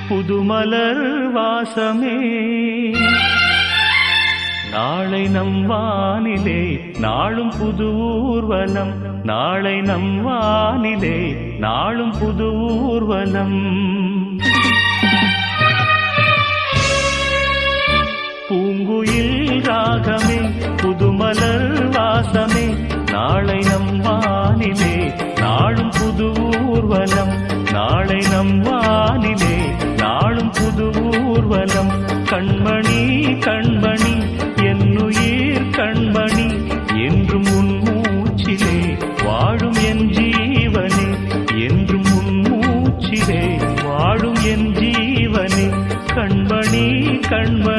புதுமலர் வாசமே நாளை நம் வானிலே நாளும் புது ஊர்வலம் நாளை நம் வானிலே நாளும் புது ஊர்வலம் பூங்குயில் ராகமே புதுமலர் வாசமே நாளை நம் வானிலே நாளும் புது ஊர்வலம் நாளை நம் வானிலே நாளும் புது ஊர்வலம் கண்மணி கண்மணி என்னுயிர் கண்மணி என்றும் உன் மூச்சிலே வாழும் என் ஜீவனே என்றும் உன் மூச்சிலே வாழும் என் ஜீவனே கண்மணி கண்மணி